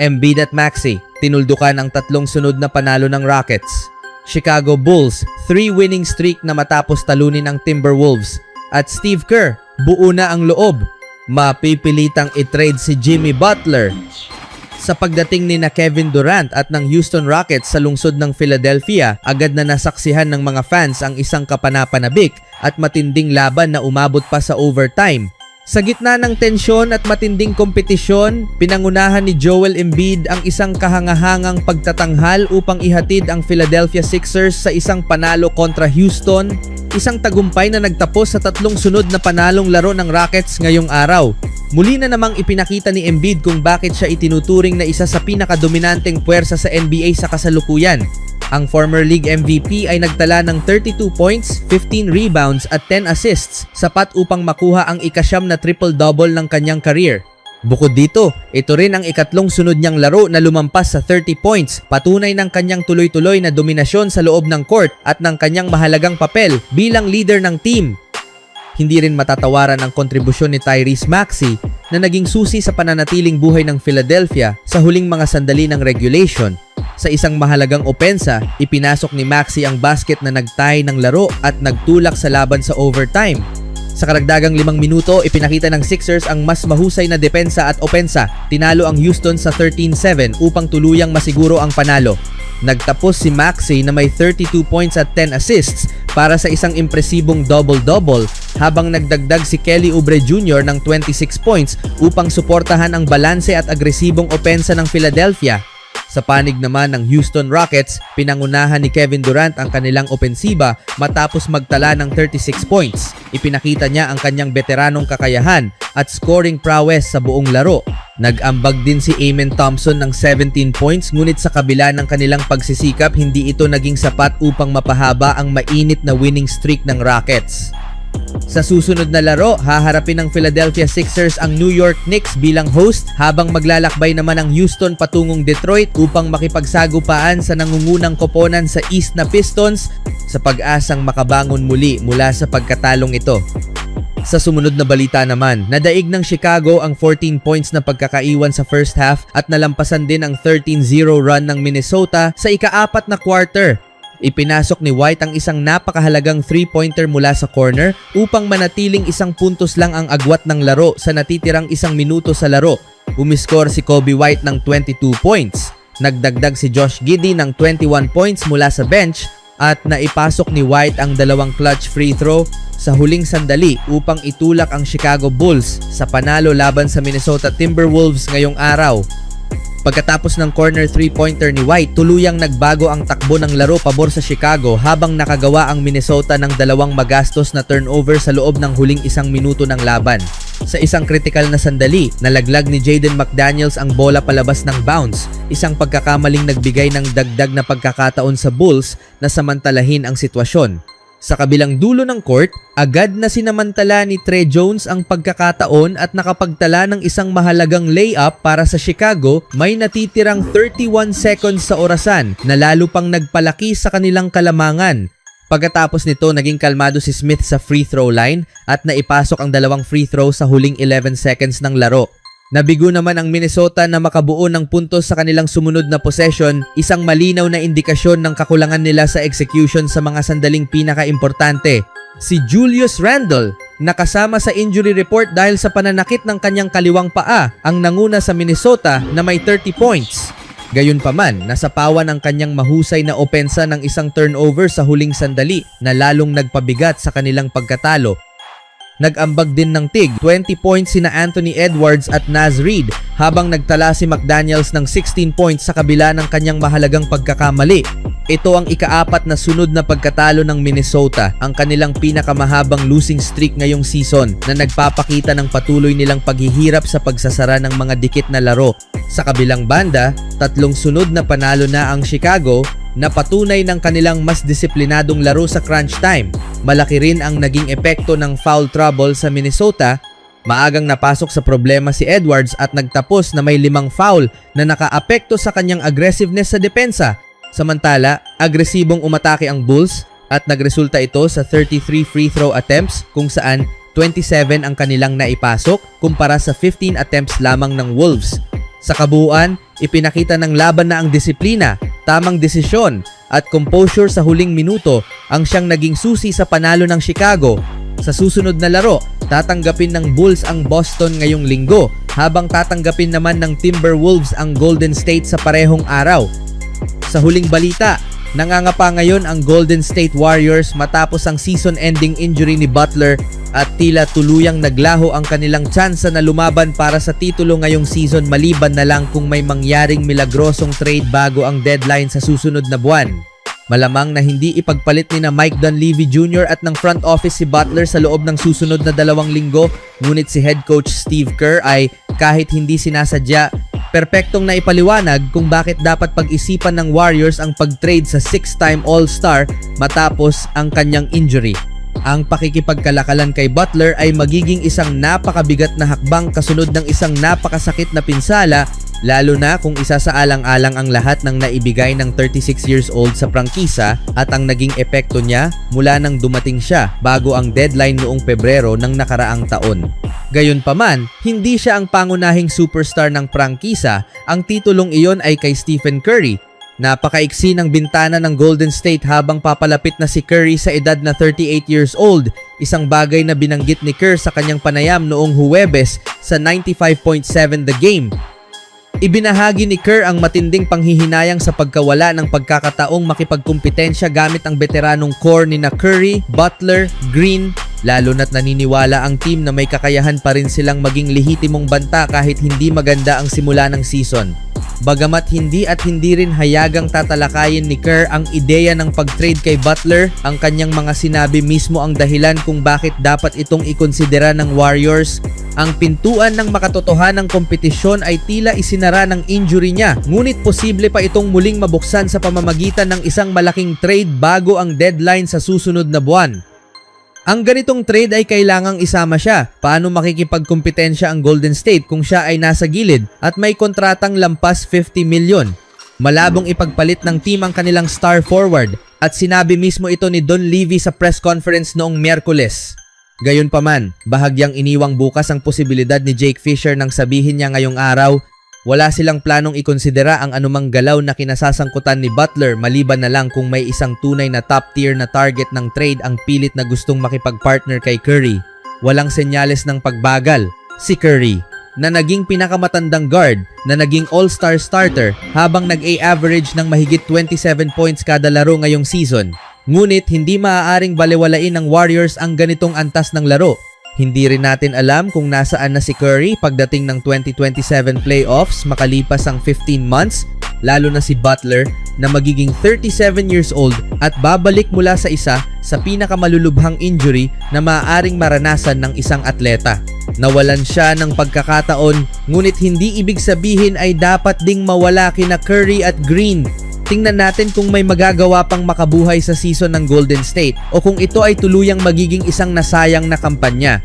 Embiid at Maxey, tinuldukan ang tatlong sunod na panalo ng Rockets. Chicago Bulls, 3 winning streak na matapos talunin ang Timberwolves. At Steve Kerr, buo na ang loob. Mapipilitang i-trade si Jimmy Butler. Sa pagdating ni na Kevin Durant at ng Houston Rockets sa lungsod ng Philadelphia, agad na nasaksihan ng mga fans ang isang kapanapanabik at matinding laban na umabot pa sa overtime. Sa gitna ng tensyon at matinding kompetisyon, pinangunahan ni Joel Embiid ang isang kahangahangang pagtatanghal upang ihatid ang Philadelphia Sixers sa isang panalo kontra Houston, isang tagumpay na nagtapos sa 3 sunod na panalong laro ng Rockets ngayong araw. Muli na namang ipinakita ni Embiid kung bakit siya itinuturing na isa sa pinakadominanteng puwersa sa NBA sa kasalukuyan. Ang former league MVP ay nagtala ng 32 points, 15 rebounds at 10 assists, sapat upang makuha ang ikasyam na triple-double ng kanyang career. Bukod dito, ito rin ang ikatlong sunod niyang laro na lumampas sa 30 points, patunay ng kanyang tuloy-tuloy na dominasyon sa loob ng court at ng kanyang mahalagang papel bilang leader ng team. Hindi rin matatawaran ang kontribusyon ni Tyrese Maxey na naging susi sa pananatiling buhay ng Philadelphia sa huling mga sandali ng regulation. Sa isang mahalagang opensa, ipinasok ni Maxey ang basket na nagtay ng laro at nagtulak sa laban sa overtime. Sa karagdagang 5 minuto, ipinakita ng Sixers ang mas mahusay na depensa at opensa. Tinalo ang Houston sa 13-7 upang tuluyang masiguro ang panalo. Nagtapos si Maxey na may 32 points at 10 assists para sa isang impresibong double-double, habang nagdagdag si Kelly Oubre Jr. ng 26 points upang suportahan ang balanse at agresibong opensa ng Philadelphia. Sa panig naman ng Houston Rockets, pinangunahan ni Kevin Durant ang kanilang opensiba matapos magtala ng 36 points. Ipinakita niya ang kanyang veteranong kakayahan at scoring prowess sa buong laro. Nag-ambag din si Amen Thompson ng 17 points, ngunit sa kabila ng kanilang pagsisikap, hindi ito naging sapat upang mapahaba ang mainit na winning streak ng Rockets. Sa susunod na laro, haharapin ng Philadelphia Sixers ang New York Knicks bilang host, habang maglalakbay naman ang Houston patungong Detroit upang makipagsagupaan sa nangungunang koponan sa East na Pistons sa pag-asang makabangon muli mula sa pagkatalong ito. Sa sumunod na balita naman, nadaig ng Chicago ang 14 points na pagkakaiwan sa first half at nalampasan din ang 13-0 run ng Minnesota sa ika-4 na quarter. Ipinasok ni White ang isang napakahalagang 3-pointer mula sa corner upang manatiling 1 puntos lang ang agwat ng laro sa natitirang 1 minuto sa laro. Umiskor si Kobe White ng 22 points. Nagdagdag si Josh Giddey ng 21 points mula sa bench at naipasok ni White ang 2 clutch free throw sa huling sandali upang itulak ang Chicago Bulls sa panalo laban sa Minnesota Timberwolves ngayong araw. Pagkatapos ng corner 3-pointer ni White, tuluyang nagbago ang takbo ng laro pabor sa Chicago habang nakagawa ang Minnesota ng 2 magastos na turnover sa loob ng huling 1 minuto ng laban. Sa isang kritikal na sandali, nalaglag ni Jaden McDaniels ang bola palabas ng bounce, isang pagkakamaling nagbigay ng dagdag na pagkakataon sa Bulls na samantalahin ang sitwasyon. Sa kabilang dulo ng court, agad na sinamantala ni Tre Jones ang pagkakataon at nakapagtala ng isang mahalagang layup para sa Chicago. May natitirang 31 seconds sa orasan na lalo pang nagpalaki sa kanilang kalamangan. Pagkatapos nito, naging kalmado si Smith sa free throw line at naipasok ang 2 free throw sa huling 11 seconds ng laro. Nabigo naman ang Minnesota na makabuo ng puntos sa kanilang sumunod na possession, isang malinaw na indikasyon ng kakulangan nila sa execution sa mga sandaling pinaka-importante. Si Julius Randle, nakasama sa injury report dahil sa pananakit ng kanyang kaliwang paa, ang nanguna sa Minnesota na may 30 points. Gayunpaman, nasapawan ang kanyang mahusay na opensa ng isang turnover sa huling sandali na lalong nagpabigat sa kanilang pagkatalo. Nag-ambag din ng tig 20 points sina Anthony Edwards at Naz Reid, habang nagtala si McDaniels ng 16 points sa kabila ng kanyang mahalagang pagkakamali. Ito ang ika-4 na sunod na pagkatalo ng Minnesota, ang kanilang pinakamahabang losing streak ngayong season, na nagpapakita ng patuloy nilang paghihirap sa pagsasara ng mga dikit na laro. Sa kabilang banda, 3 sunod na panalo na ang Chicago, na patunay ng kanilang mas disiplinadong laro sa crunch time. Malaki rin ang naging epekto ng foul trouble sa Minnesota. Maagang napasok sa problema si Edwards at nagtapos na may 5 foul na nakaapekto sa kanyang aggressiveness sa depensa. Samantala, agresibong umatake ang Bulls at nagresulta ito sa 33 free throw attempts, kung saan 27 ang kanilang naipasok kumpara sa 15 attempts lamang ng Wolves. Sa kabuuan, ipinakita ng laban na ang disiplina, tamang desisyon at composure sa huling minuto ang siyang naging susi sa panalo ng Chicago. Sa susunod na laro, tatanggapin ng Bulls ang Boston ngayong linggo habang tatanggapin naman ng Timberwolves ang Golden State sa parehong araw. Sa huling balita, nangangapa ngayon ang Golden State Warriors matapos ang season-ending injury ni Butler at tila tuluyang naglaho ang kanilang tsansa na lumaban para sa titulo ngayong season maliban na lang kung may mangyaring milagrosong trade bago ang deadline sa susunod na buwan. Malamang na hindi ipagpalit ni na Mike Dunleavy Jr. at ng front office si Butler sa loob ng susunod na 2 linggo, ngunit si head coach Steve Kerr ay kahit hindi sinasadya, perpektong na ipaliwanag kung bakit dapat pag-isipan ng Warriors ang pag-trade sa 6-time All-Star matapos ang kanyang injury. Ang pakikipagkalakalan kay Butler ay magiging isang napakabigat na hakbang kasunod ng isang napakasakit na pinsala, lalo na kung isa sa alang-alang ang lahat ng naibigay ng 36 years old sa prangkisa at ang naging epekto niya mula nang dumating siya bago ang deadline noong Pebrero ng nakaraang taon. Gayunpaman, hindi siya ang pangunahing superstar ng prangkisa, ang titulong iyon ay kay Stephen Curry. Napakaiksi ng bintana ng Golden State habang papalapit na si Curry sa edad na 38 years old, isang bagay na binanggit ni Kerr sa kanyang panayam noong Huwebes sa 95.7 The Game. Ibinahagi ni Kerr ang matinding panghihinayang sa pagkawala ng pagkakataong makipagkumpetensya gamit ang veteranong core ni na Curry, Butler, Green, lalo na't naniniwala ang team na may kakayahan pa rin silang maging lehitimong banta kahit hindi maganda ang simula ng season. Bagamat hindi rin hayagang tatalakayin ni Kerr ang ideya ng pag-trade kay Butler, ang kanyang mga sinabi mismo ang dahilan kung bakit dapat itong ikonsidera ng Warriors. Ang pintuan ng makatotohanang kompetisyon ay tila isinara ng injury niya, ngunit posible pa itong muling mabuksan sa pamamagitan ng isang malaking trade bago ang deadline sa susunod na buwan. Ang ganitong trade ay kailangang isama siya. Paano makikipagkumpetensya ang Golden State kung siya ay nasa gilid at may kontratang lampas 50 milyon? Malabong ipagpalit ng team ang kanilang star forward at sinabi mismo ito ni Dunleavy sa press conference noong Miyerkules. Gayunpaman, bahagyang iniwang bukas ang posibilidad ni Jake Fisher nang sabihin niya ngayong araw, wala silang planong ikonsidera ang anumang galaw na kinasasangkutan ni Butler maliban na lang kung may isang tunay na top tier na target ng trade ang pilit na gustong makipag-partner kay Curry. Walang senyales ng pagbagal. Si Curry, na naging pinakamatandang guard, na naging all-star starter habang nag-a-average ng mahigit 27 points kada laro ngayong season. Ngunit hindi maaaring balewalain ng Warriors ang ganitong antas ng laro. Hindi rin natin alam kung nasaan na si Curry pagdating ng 2027 playoffs makalipas ang 15 months, lalo na si Butler na magiging 37 years old at babalik mula sa isa sa pinakamalulubhang injury na maaaring maranasan ng isang atleta. Nawalan siya ng pagkakataon, ngunit hindi ibig sabihin ay dapat ding mawala kina Curry at Green. Tingnan natin kung may magagawa pang makabuhay sa season ng Golden State o kung ito ay tuluyang magiging isang nasayang na kampanya.